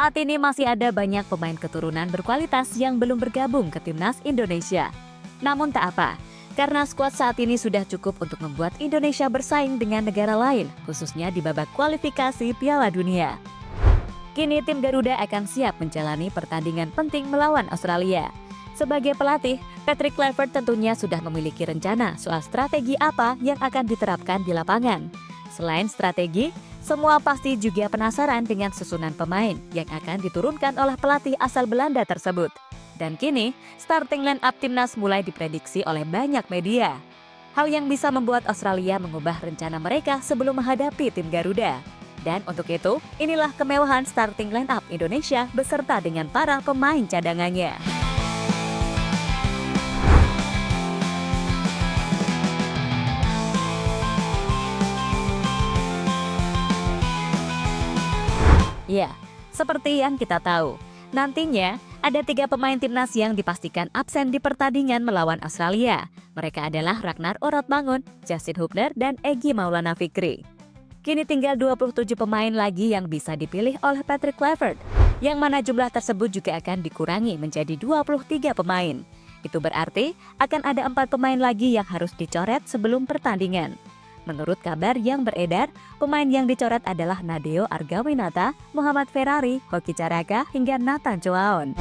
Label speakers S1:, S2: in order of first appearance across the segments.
S1: saat ini masih ada banyak pemain keturunan berkualitas yang belum bergabung ke timnas Indonesia. Namun tak apa, karena skuad saat ini sudah cukup untuk membuat Indonesia bersaing dengan negara lain, khususnya di babak kualifikasi Piala Dunia. Kini tim Garuda akan siap menjalani pertandingan penting melawan Australia. Sebagai pelatih, Patrick Kluivert tentunya sudah memiliki rencana soal strategi apa yang akan diterapkan di lapangan. Selain strategi, semua pasti juga penasaran dengan susunan pemain yang akan diturunkan oleh pelatih asal Belanda tersebut. Dan kini, starting line up timnas mulai diprediksi oleh banyak media. Hal yang bisa membuat Australia mengubah rencana mereka sebelum menghadapi tim Garuda. Dan untuk itu, inilah kemewahan starting line up Indonesia beserta dengan para pemain cadangannya. Ya, seperti yang kita tahu, nantinya ada 3 pemain timnas yang dipastikan absen di pertandingan melawan Australia. Mereka adalah Ragnar Oratmangun, Justin Hubner, dan Egy Maulana Fikri. Kini tinggal 27 pemain lagi yang bisa dipilih oleh Patrick Kluivert, yang mana jumlah tersebut juga akan dikurangi menjadi 23 pemain. Itu berarti akan ada 4 pemain lagi yang harus dicoret sebelum pertandingan. Menurut kabar yang beredar, pemain yang dicoret adalah Nadeo Argawinata, Muhammad Ferrari, Hoki Caraka, hingga Nathan Choaon.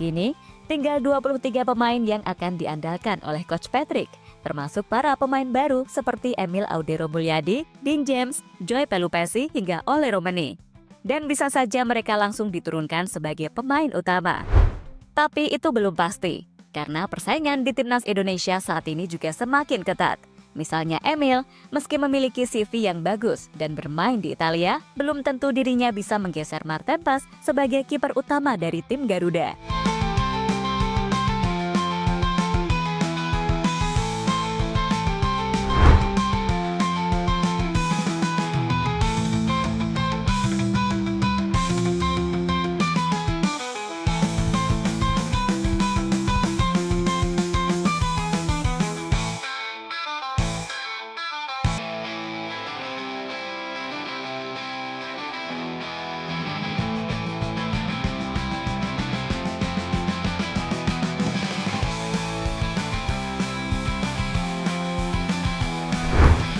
S1: Kini, tinggal 23 pemain yang akan diandalkan oleh Coach Patrick, termasuk para pemain baru seperti Emil Audero Mulyadi, Dean James, Joy Pelupessy, hingga Ole Romani. Dan bisa saja mereka langsung diturunkan sebagai pemain utama. Tapi itu belum pasti, karena persaingan di timnas Indonesia saat ini juga semakin ketat. Misalnya Emil, meski memiliki CV yang bagus dan bermain di Italia, belum tentu dirinya bisa menggeser Marten Pas sebagai kiper utama dari tim Garuda.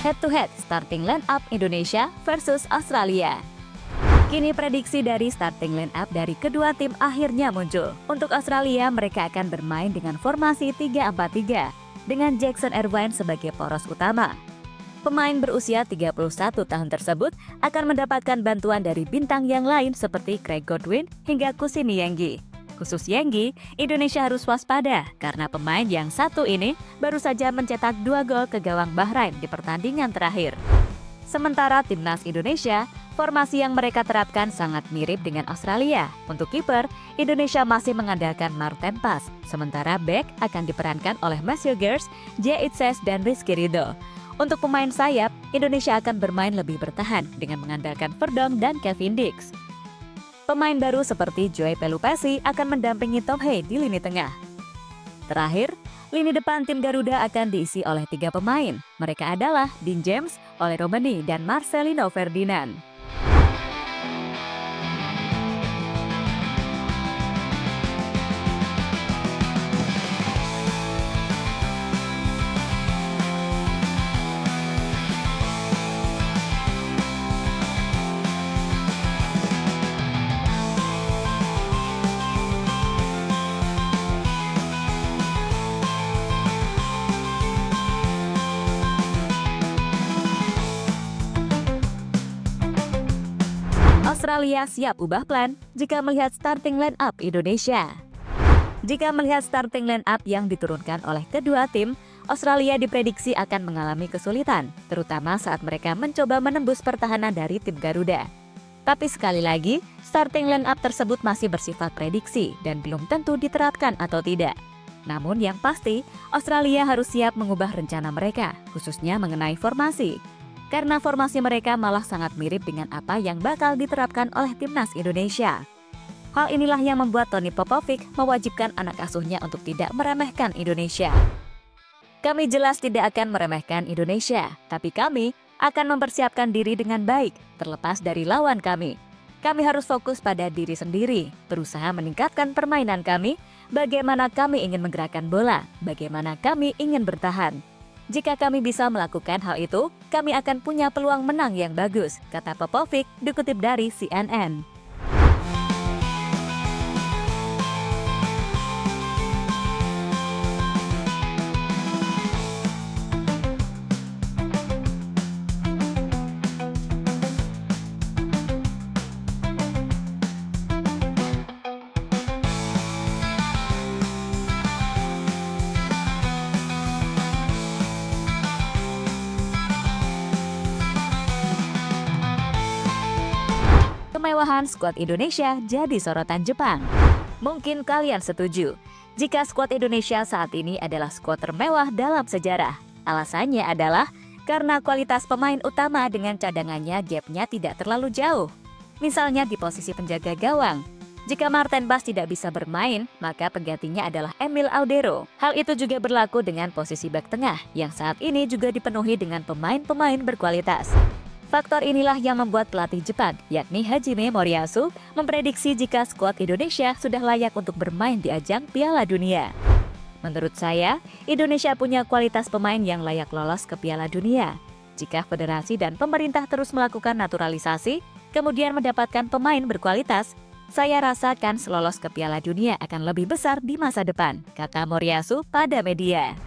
S1: Head-to-head starting line up Indonesia versus Australia. Kini prediksi dari starting line up dari kedua tim akhirnya muncul. Untuk Australia, mereka akan bermain dengan formasi 3-4-3 dengan Jackson Irvine sebagai poros utama. Pemain berusia 31 tahun tersebut akan mendapatkan bantuan dari bintang yang lain seperti Craig Goodwin hingga Kusini Yenggi. Khusus Yenggi, Indonesia harus waspada karena pemain yang satu ini baru saja mencetak 2 gol ke gawang Bahrain di pertandingan terakhir. Sementara timnas Indonesia, formasi yang mereka terapkan sangat mirip dengan Australia. Untuk kiper, Indonesia masih mengandalkan Marten Pas, sementara bek akan diperankan oleh Matthew Gers, J. Itses, dan Rizky Ridho. Untuk pemain sayap, Indonesia akan bermain lebih bertahan dengan mengandalkan Verdong dan Kevin Dix. Pemain baru seperti Joy Pelupessy akan mendampingi Tom Haye di lini tengah. Terakhir, lini depan tim Garuda akan diisi oleh 3 pemain. Mereka adalah Dean James, Ole Romani, dan Marcelino Ferdinand. Australia siap ubah plan jika melihat starting line up Indonesia. Jika melihat starting line up yang diturunkan oleh kedua tim, Australia diprediksi akan mengalami kesulitan, terutama saat mereka mencoba menembus pertahanan dari tim Garuda. Tapi sekali lagi, starting line-up tersebut masih bersifat prediksi dan belum tentu diterapkan atau tidak. Namun yang pasti, Australia harus siap mengubah rencana mereka, khususnya mengenai formasi. Karena formasi mereka malah sangat mirip dengan apa yang bakal diterapkan oleh timnas Indonesia. Hal inilah yang membuat Tony Popovic mewajibkan anak asuhnya untuk tidak meremehkan Indonesia. Kami jelas tidak akan meremehkan Indonesia, tapi kami akan mempersiapkan diri dengan baik, terlepas dari lawan kami. Kami harus fokus pada diri sendiri, berusaha meningkatkan permainan kami, bagaimana kami ingin menggerakkan bola, bagaimana kami ingin bertahan. Jika kami bisa melakukan hal itu, kami akan punya peluang menang yang bagus, kata Popovic dikutip dari CNN. Kemewahan skuad Indonesia jadi sorotan Jepang. Mungkin kalian setuju, jika skuad Indonesia saat ini adalah skuad termewah dalam sejarah. Alasannya adalah karena kualitas pemain utama dengan cadangannya gapnya tidak terlalu jauh. Misalnya di posisi penjaga gawang. Jika Martin Bass tidak bisa bermain, maka penggantinya adalah Emil Audero. Hal itu juga berlaku dengan posisi bek tengah, yang saat ini juga dipenuhi dengan pemain-pemain berkualitas. Faktor inilah yang membuat pelatih Jepang, yakni Hajime Moriyasu, memprediksi jika skuad Indonesia sudah layak untuk bermain di ajang Piala Dunia. Menurut saya, Indonesia punya kualitas pemain yang layak lolos ke Piala Dunia. Jika federasi dan pemerintah terus melakukan naturalisasi, kemudian mendapatkan pemain berkualitas, saya rasa kans lolos ke Piala Dunia akan lebih besar di masa depan, kata Moriyasu pada media.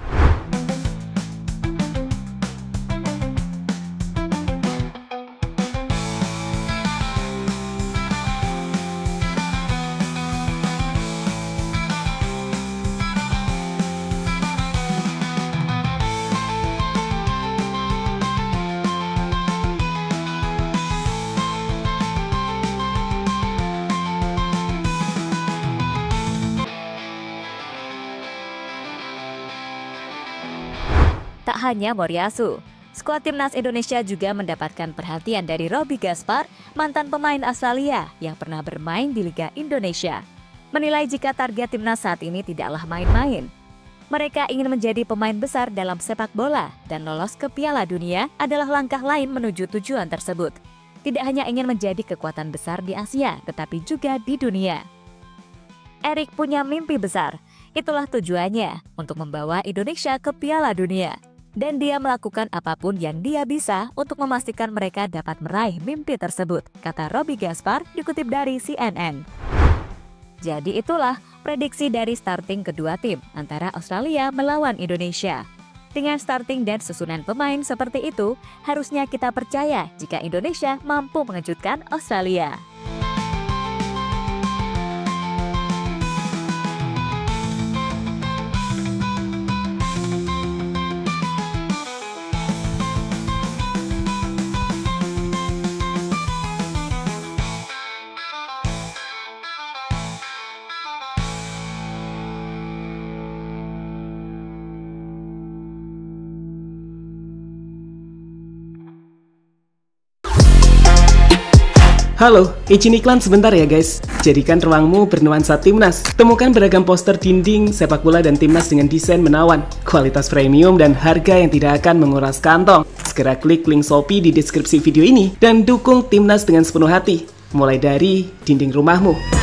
S1: Tak hanya Moriyasu, skuad timnas Indonesia juga mendapatkan perhatian dari Robby Gaspar, mantan pemain Australia yang pernah bermain di Liga Indonesia. Menilai jika target timnas saat ini tidaklah main-main. Mereka ingin menjadi pemain besar dalam sepak bola dan lolos ke Piala Dunia adalah langkah lain menuju tujuan tersebut. Tidak hanya ingin menjadi kekuatan besar di Asia, tetapi juga di dunia. Erik punya mimpi besar, itulah tujuannya untuk membawa Indonesia ke Piala Dunia. Dan dia melakukan apapun yang dia bisa untuk memastikan mereka dapat meraih mimpi tersebut, kata Robby Gaspar dikutip dari CNN. Jadi itulah prediksi dari starting kedua tim antara Australia melawan Indonesia. Dengan starting dan susunan pemain seperti itu, harusnya kita percaya jika Indonesia mampu mengejutkan Australia.
S2: Halo, izin iklan sebentar ya guys. Jadikan ruangmu bernuansa timnas. Temukan beragam poster dinding, sepak bola dan timnas dengan desain menawan, kualitas premium dan harga yang tidak akan menguras kantong. Segera klik link Shopee di deskripsi video ini dan dukung timnas dengan sepenuh hati. Mulai dari dinding rumahmu.